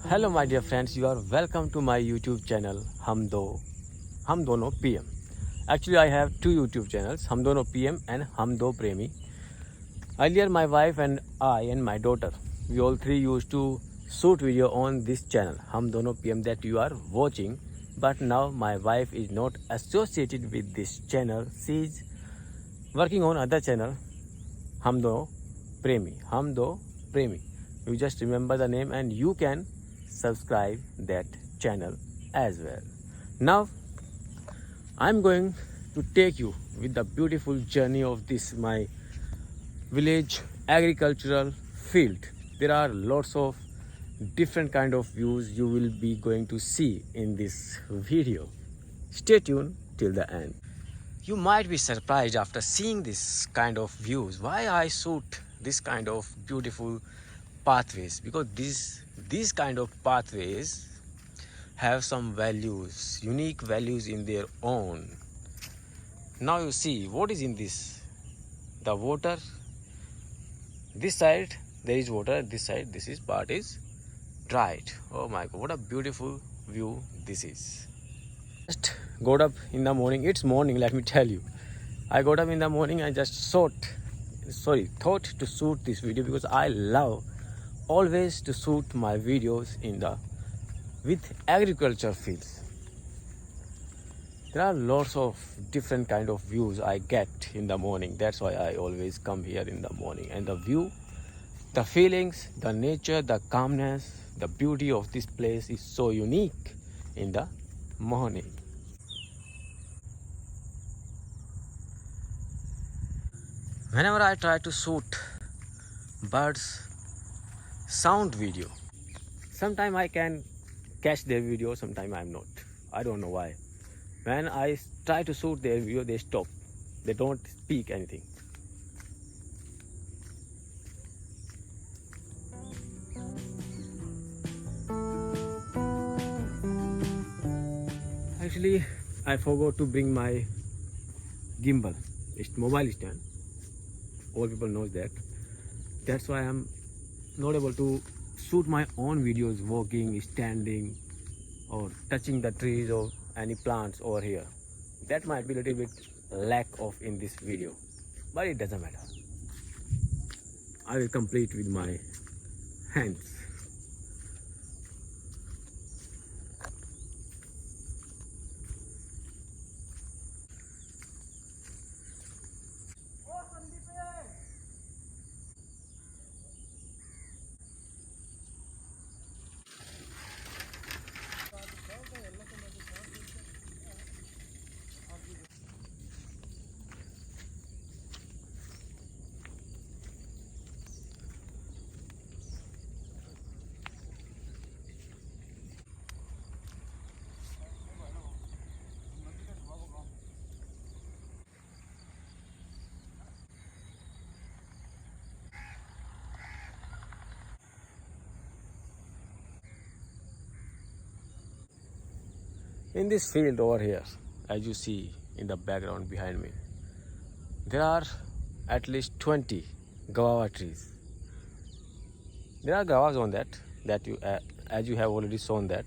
Hello my dear friends, you are welcome to my YouTube channel Hum Dono PM. Actually I have two YouTube channels, Hum Dono PM and Hum Do Premi. Earlier my wife and I and my daughter, we all three used to shoot video on this channel Hum Dono PM that you are watching. But now my wife is not associated with this channel. She is working on other channel Hum Do Premi. You just remember the name and you can subscribe that channel as well. Now I'm going to take you with the beautiful journey of this my village agricultural field. There are lots of different kind of views you will be going to see in this video. Stay tuned till the end. You might be surprised after seeing this kind of views why I shoot this kind of beautiful pathways, because these kind of pathways have some values, unique values in their own. Now you see what is in this. The water, this side there is water, this side this is part is dried. Oh my god, what a beautiful view this is. Just got up in the morning, it's morning, let me tell you. I got up in the morning and just thought to shoot this video because I love always to shoot my videos with agriculture fields. There are lots of different kind of views I get in the morning. That's why I always come here in the morning. And the view, the feelings, the nature, the calmness, the beauty of this place is so unique in the morning. Whenever I try to shoot birds sound video, sometimes I can catch their video, sometimes I'm not. I don't know why. When I try to shoot their video, they stop. They don't speak anything. Actually, I forgot to bring my gimbal. It's mobile stand. All people knows that. That's why I'm not able to shoot my own videos walking, standing, or touching the trees or any plants over here. That might be a little bit lack of in this video, but it doesn't matter. I will complete with my hands. In this field over here, as you see in the background behind me, there are at least 20 guava trees. There are guavas on that you as you have already shown that.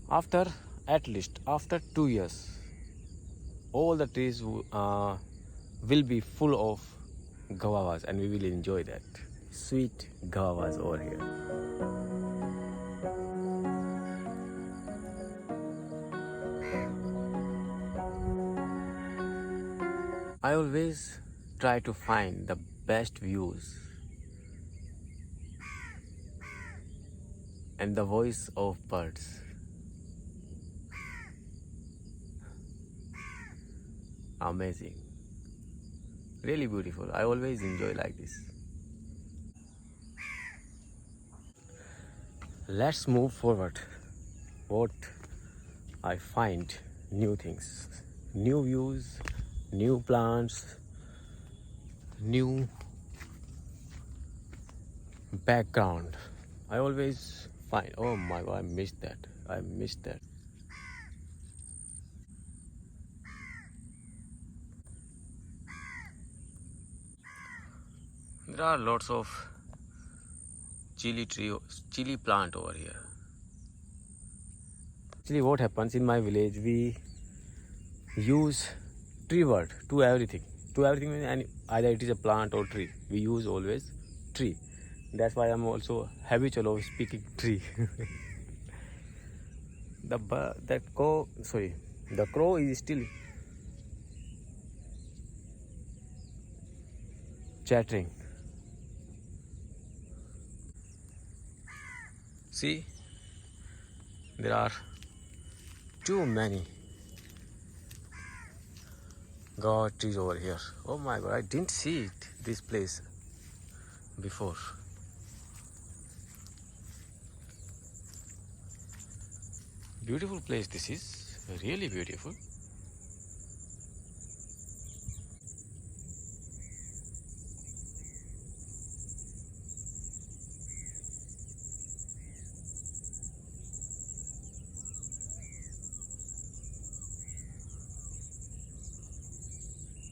After 2 years, all the trees will be full of guavas and we will enjoy that sweet guavas over here. I always try to find the best views and the voice of birds. Amazing. Really beautiful. I always enjoy like this. Let's move forward. What I find new things, new views, new plants, new background. I always find, oh my god, I missed that. I missed that. There are lots of chili plant over here. Actually, what happens in my village, we use tree word to everything. To everything, and either it is a plant or tree. We use always tree. That's why I'm also habitual of speaking tree. The crow is still chattering. See, there are too many god trees over here. Oh my god, I didn't see this place before. Beautiful place this is, really beautiful.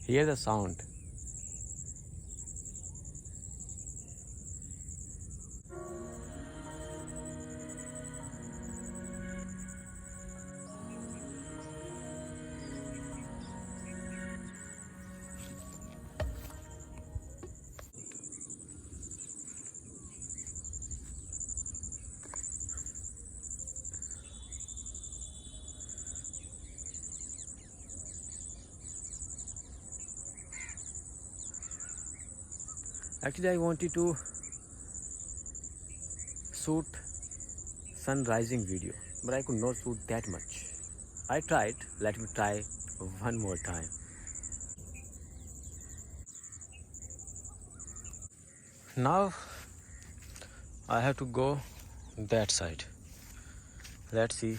Hear the sound. Actually, I wanted to shoot sun rising video, but I could not shoot that much. I tried. Let me try one more time. Now I have to go that side. Let's see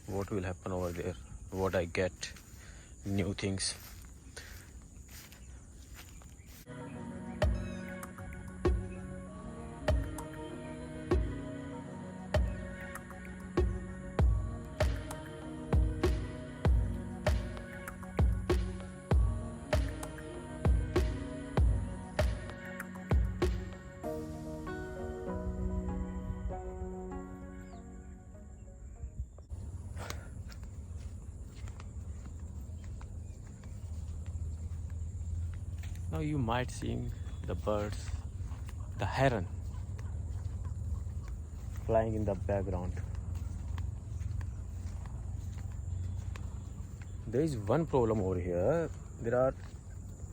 what will happen over there, what I get, new things. Now you might see the birds, the heron flying in the background. There is one problem over here. There are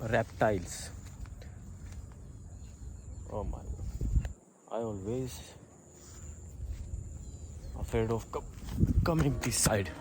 reptiles. Oh my god. I always afraid of coming this side.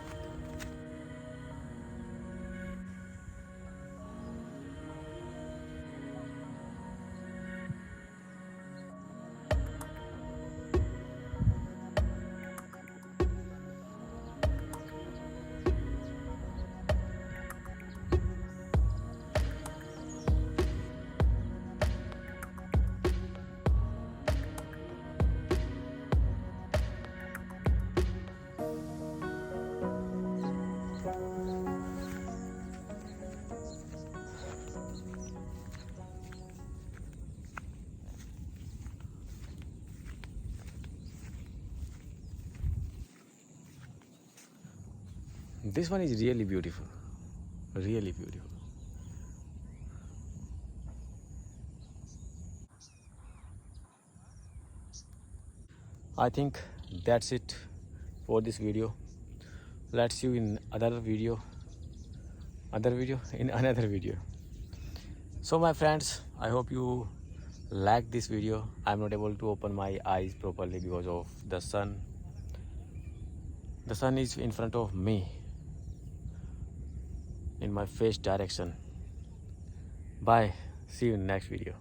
This one is really beautiful. Really beautiful. I think that's it for this video. Let's see you in another video. In another video. So my friends, I hope you like this video. I'm not able to open my eyes properly because of the sun. The sun is in front of me, in my face direction. Bye. See you in next video.